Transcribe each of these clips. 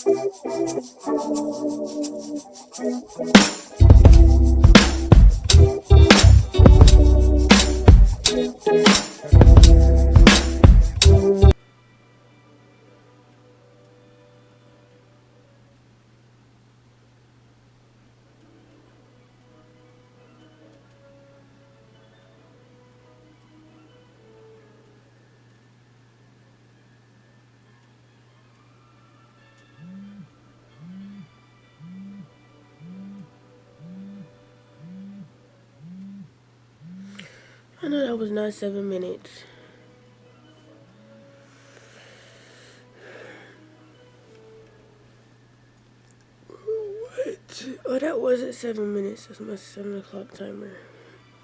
I know that was not 7 minutes. What? Oh, that wasn't 7 minutes. That's my 7 o'clock timer.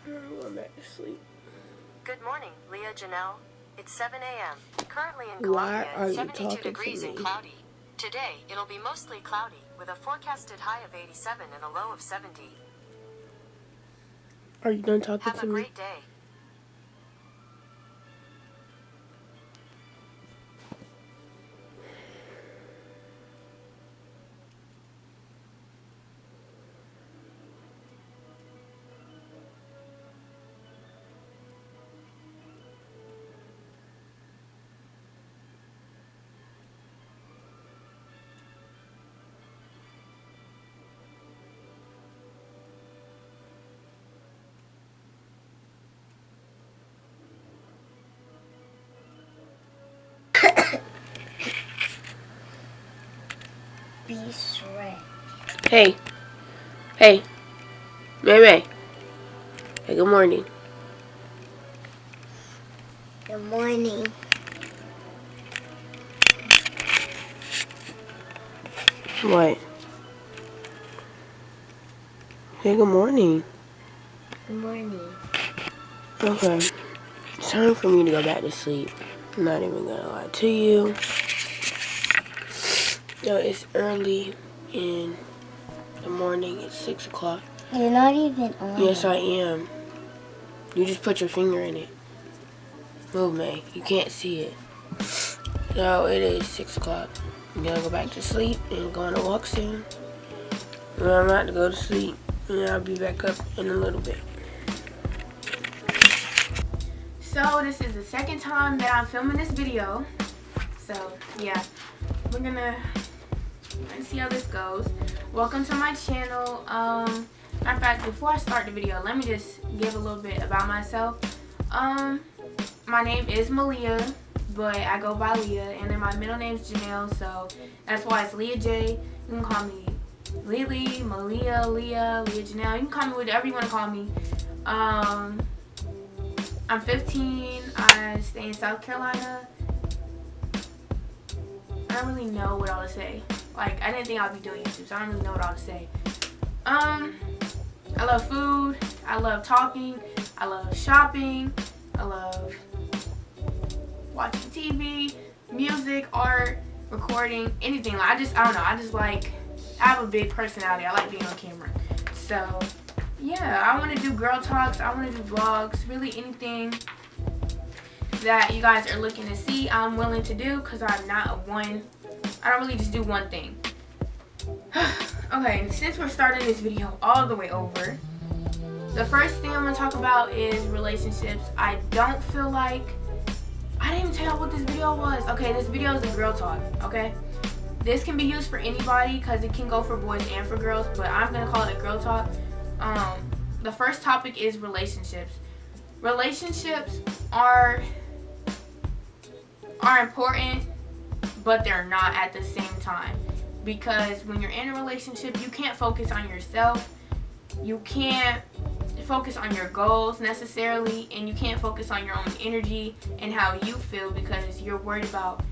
I'm going back to sleep. Good morning, LeyahJ. It's 7 a.m. Currently in Why Colombia, are you 72 talking degrees to and me? cloudy. Today, it'll be mostly cloudy, with a forecasted high of 87 and a low of 70. Are you done talking Have to a me? great day. Be straight. Hey. Hey. May. Hey, good morning. Good morning. What? Hey, good morning. Good morning. Okay. It's time for me to go back to sleep. I'm not even gonna lie to you. No, it's early in the morning. It's 6 o'clock. You're not even on. Yes, I am. You just put your finger in it. Move, May. You can't see it. So it is 6 o'clock. I'm gonna go back to sleep and go on a walk soon. And I'm about to go to sleep, and I'll be back up in a little bit. So this is the second time that I'm filming this video. So yeah, we're gonna see how this goes. Welcome to my channel. Matter of fact, before I start the video, let me just give a little bit about myself. My name is Malia, but I go by Leah, and then my middle name is Janelle, so that's why it's LeyahJ. You can call me Lily, Malia, Leah, LeyahJ. You can call me whatever you want to call me. I'm 15. I stay in South Carolina. I don't really know what all to say. Like, I didn't think I'd be doing YouTube, so I don't really know what all to say. I love food. I love talking. I love shopping. I love watching TV, music, art, recording, anything. Like, I don't know. I have a big personality. I like being on camera. So, yeah, I want to do girl talks. I want to do vlogs. Really anything that you guys are looking to see, I'm willing to do, because I'm not I don't really just do one thing. Okay, since we're starting this video all the way over, the first thing I'm going to talk about is relationships. I don't feel like, I didn't even tell you what this video was. Okay, this video is a girl talk, okay? This can be used for anybody because it can go for boys and for girls, but I'm going to call it a girl talk. The first topic is relationships. Relationships are important, but they're not at the same time. Because when you're in a relationship, you can't focus on yourself. You can't focus on your goals necessarily, and you can't focus on your own energy and how you feel, because you're worried about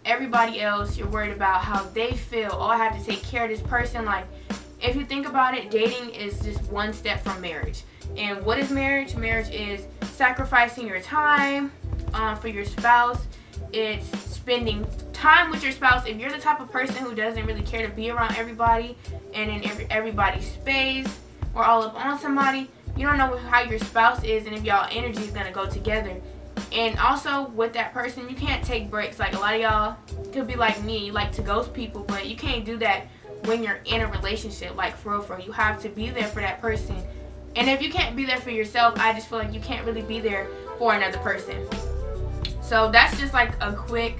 everybody else. You're worried about how they feel. Oh, I have to take care of this person. Like, if you think about it, dating is just one step from marriage. And what is marriage? Marriage is sacrificing your time for your spouse. It's spending time with your spouse. If you're the type of person who doesn't really care to be around everybody and in everybody's space or all up on somebody, you don't know how your spouse is and if y'all energy is going to go together. And also with that person, you can't take breaks. Like, a lot of y'all could be like me, you like to ghost people, but you can't do that when you're in a relationship. Like, for real, you have to be there for that person. And if you can't be there for yourself, I just feel like you can't really be there for another person. So that's just like a quick,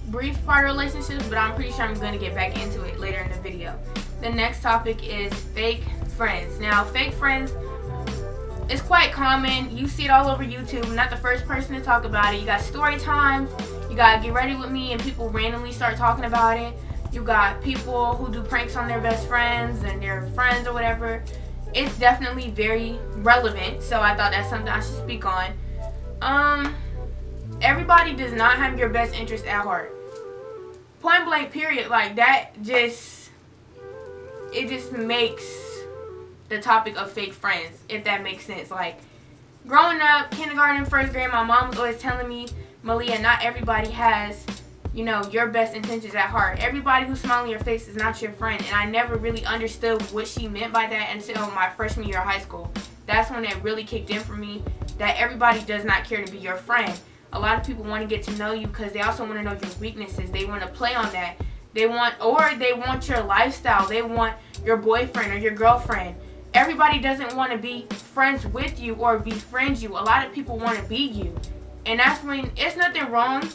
brief part of relationships, but I'm pretty sure I'm going to get back into it later in the video. The next topic is fake friends. Now, fake friends, it's quite common. You see it all over YouTube. I'm not the first person to talk about it. You got story times. You got Get Ready With Me, and people randomly start talking about it. You got people who do pranks on their best friends and their friends or whatever. It's definitely very relevant, so I thought that's something I should speak on. Everybody does not have your best interest at heart. Point blank, period. Like, that just, it just makes the topic of fake friends, if that makes sense. Like, growing up, kindergarten, first grade, my mom was always telling me, Malia, not everybody has, you know, your best intentions at heart. Everybody who's smiling your face is not your friend. And I never really understood what she meant by that until my freshman year of high school. That's when it really kicked in for me, that everybody does not care to be your friend. A lot of people want to get to know you because they also want to know your weaknesses. They want to play on that. They want your lifestyle. They want your boyfriend or your girlfriend. Everybody doesn't want to be friends with you or befriend you. A lot of people want to be you. And that's when, it's nothing wrong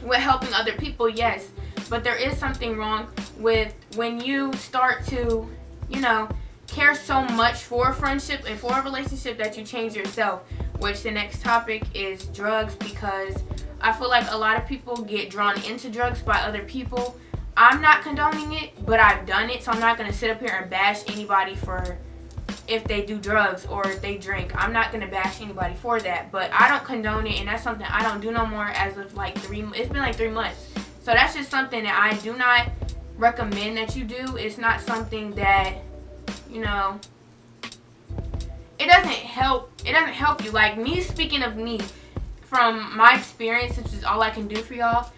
with helping other people, yes. But there is something wrong with when you start to, you know, care so much for a friendship and for a relationship that you change yourself. Which the next topic is drugs, because I feel like a lot of people get drawn into drugs by other people. I'm not condoning it, but I've done it, so I'm not going to sit up here and bash anybody for if they do drugs or if they drink. I'm not going to bash anybody for that, but I don't condone it, and that's something I don't do no more as of like it's been like 3 months. So that's just something that I do not recommend that you do. It's not something that, you know, it doesn't help you. Like, me, speaking of me, from my experience, which is all I can do for y'all,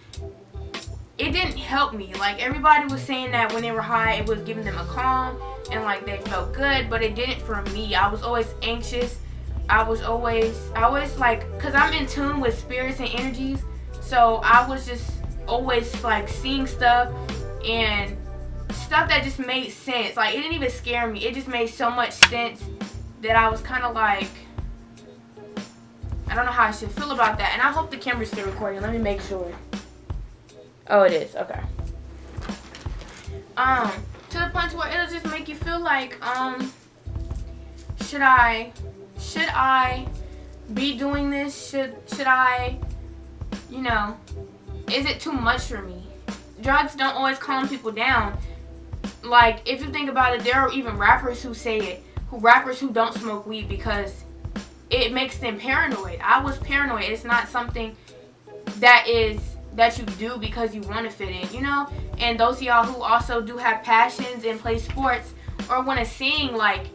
it didn't help me. Like, everybody was saying that when they were high, it was giving them a calm and like they felt good, but it didn't for me. I was always anxious. I was always like, because I'm in tune with spirits and energies, so I was just always like seeing stuff and stuff that just made sense. Like, it didn't even scare me. It just made so much sense that I was kind of like, I don't know how I should feel about that. And I hope the camera's still recording. Let me make sure. Oh, it is. Okay. To the point where it'll just make you feel like, should I be doing this? Should I, you know, is it too much for me? Drugs don't always calm people down. Like, if you think about it, there are even rappers who say it. Rappers who don't smoke weed because it makes them paranoid. I was paranoid. It's not something that you do because you want to fit in, you know? And those of y'all who also do have passions and play sports or want to sing, like,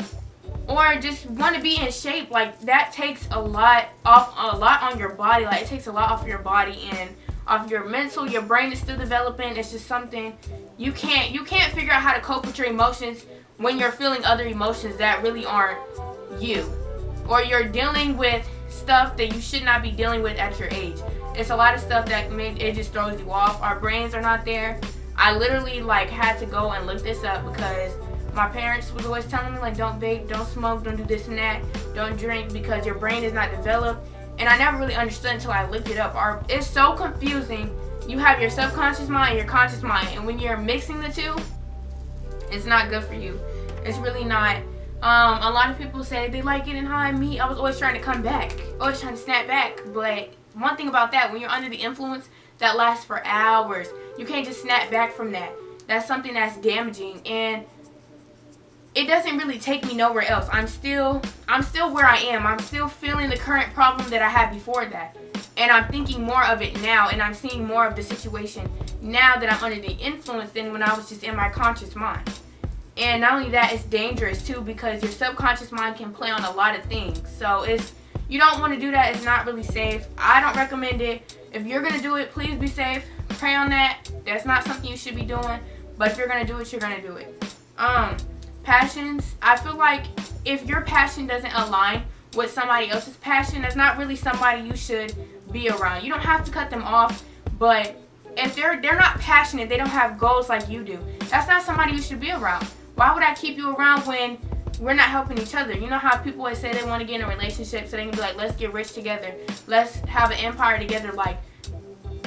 or just want to be in shape, like, that takes a lot on your body. Like, it takes a lot off your body and off your mental. Your brain is still developing. It's just something you can't figure out how to cope with your emotions when you're feeling other emotions that really aren't you, or you're dealing with stuff that you should not be dealing with at your age. It's a lot of stuff that it just throws you off. Our brains are not there. I literally like had to go and look this up because my parents was always telling me, like, don't vape, don't smoke, don't do this and that, don't drink, because your brain is not developed. And I never really understood until I looked it up. It's so confusing. You have your subconscious mind and your conscious mind, and when you're mixing the two, it's not good for you. It's really not. A lot of people say they like getting high. Me, I was always trying to come back, always trying to snap back. But one thing about that, when you're under the influence, that lasts for hours. You can't just snap back from that. That's something that's damaging, and it doesn't really take me nowhere else. I'm still where I am. I'm still feeling the current problem that I had before that. And I'm thinking more of it now, and I'm seeing more of the situation now that I'm under the influence than when I was just in my conscious mind. And not only that, it's dangerous too, because your subconscious mind can play on a lot of things. So you don't want to do that. It's not really safe. I don't recommend it. If you're going to do it, please be safe. Pray on that. That's not something you should be doing. But if you're going to do it, you're going to do it. Passions. I feel like if your passion doesn't align with somebody else's passion, that's not really somebody you should be around. You don't have to cut them off, but if they're not passionate, they don't have goals like you do, that's not somebody you should be around. Why would I keep you around when we're not helping each other? You know how people always say they want to get in a relationship so they can be like, let's get rich together, let's have an empire together. Like,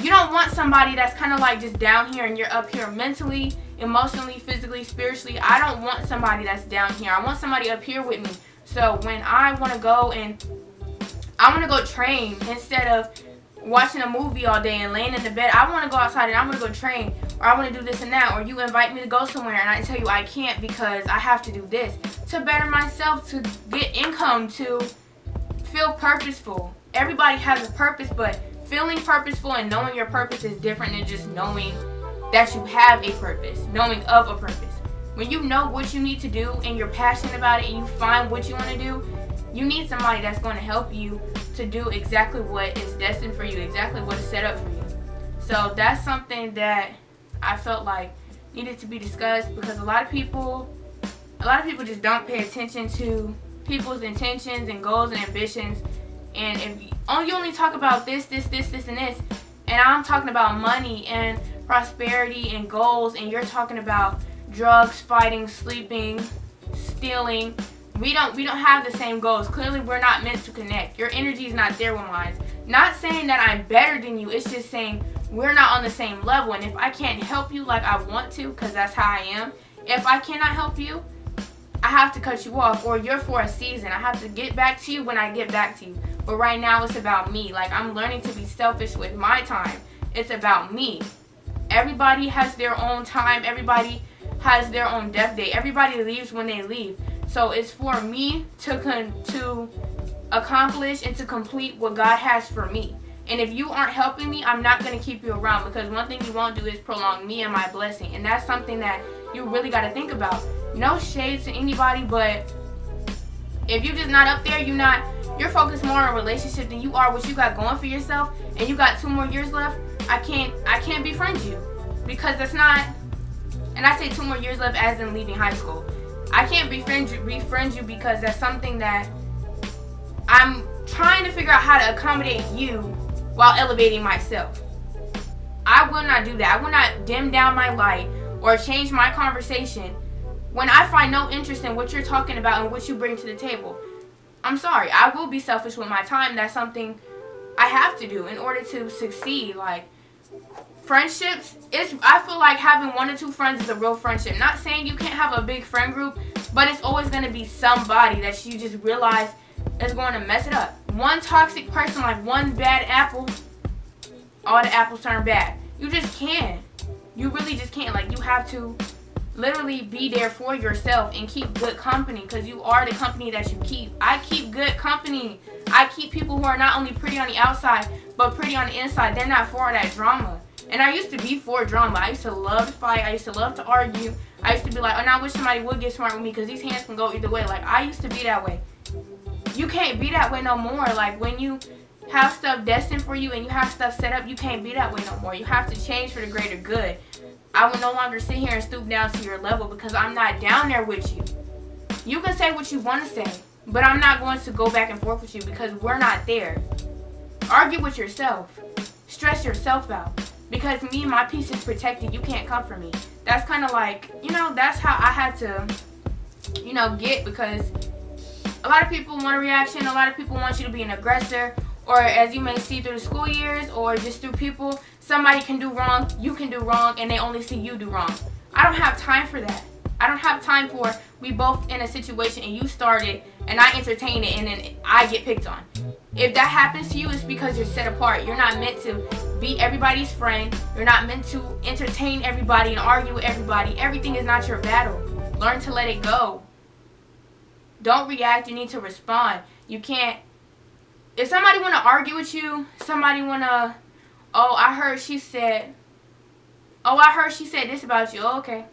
you don't want somebody that's kind of like just down here and you're up here mentally, emotionally, physically, spiritually. I don't want somebody that's down here. I want somebody up here with me. So when I want to go and I want to go train instead of watching a movie all day and laying in the bed, I want to go outside and I want to go train, or I want to do this and that, or you invite me to go somewhere and I tell you I can't because I have to do this to better myself, to get income, to feel purposeful. Everybody has a purpose, but feeling purposeful and knowing your purpose is different than just knowing that you have a purpose, knowing of a purpose. When you know what you need to do and you're passionate about it and you find what you want to do, you need somebody that's going to help you to do exactly what is destined for you, exactly what is set up for you. So that's something that I felt like needed to be discussed, because a lot of people just don't pay attention to people's intentions and goals and ambitions. And if you only talk about this, and this, and I'm talking about money and prosperity and goals, and you're talking about drugs, fighting, sleeping, stealing, we don't have the same goals. Clearly, we're not meant to connect. Your energy is not there with mine. Not saying that I'm better than you. It's just saying we're not on the same level. And if I can't help you like I want to, because that's how I am, if I cannot help you, I have to cut you off, or you're for a season. I have to get back to you when I get back to you. But right now, it's about me. Like, I'm learning to be selfish with my time. It's about me. Everybody has their own time. Everybody has their own death day. Everybody leaves when they leave. So it's for me to accomplish and to complete what God has for me. And if you aren't helping me, I'm not going to keep you around, because one thing you won't do is prolong me and my blessing. And that's something that you really got to think about. No shade to anybody, but if you're just not up there, you're focused more on a relationship than you are what you got going for yourself, and you got 2 more years left, I can't befriend you, because that's not, and I say 2 more years left as in leaving high school. I can't befriend you because that's something that I'm trying to figure out how to accommodate you while elevating myself. I will not do that. I will not dim down my light or change my conversation when I find no interest in what you're talking about and what you bring to the table. I'm sorry. I will be selfish with my time. That's something I have to do in order to succeed. Like, friendships, I feel like having 1 or 2 friends is a real friendship. Not saying you can't have a big friend group, but it's always going to be somebody that you just realize is going to mess it up. One toxic person, like one bad apple, all the apples turn bad. You just can't. You really just can't. Like, you have to literally be there for yourself and keep good company, because you are the company that you keep. I keep good company. I keep people who are not only pretty on the outside, but pretty on the inside. They're not for that drama. And I used to be for drama. I used to love to fight. I used to love to argue. I used to be like, oh, now I wish somebody would get smart with me, because these hands can go either way. Like, I used to be that way. You can't be that way no more. Like, when you have stuff destined for you and you have stuff set up, you can't be that way no more. You have to change for the greater good. I will no longer sit here and stoop down to your level, because I'm not down there with you. You can say what you want to say, but I'm not going to go back and forth with you, because we're not there. Argue with yourself. Stress yourself out. Because me, my peace is protected. You can't come for me. That's kind of like, that's how I had to, get, because a lot of people want a reaction. A lot of people want you to be an aggressor. Or as you may see through the school years, or just through people, somebody can do wrong, you can do wrong, and they only see you do wrong. I don't have time for that. I don't have time for we both in a situation and you started and I entertain it and then I get picked on. If that happens to you, it's because you're set apart. You're not meant to be everybody's friend. You're not meant to entertain everybody and argue with everybody. Everything is not your battle. Learn to let it go. Don't react. You need to respond. You can't. If somebody want to argue with you, somebody want to, I heard she said this about you. Oh, okay.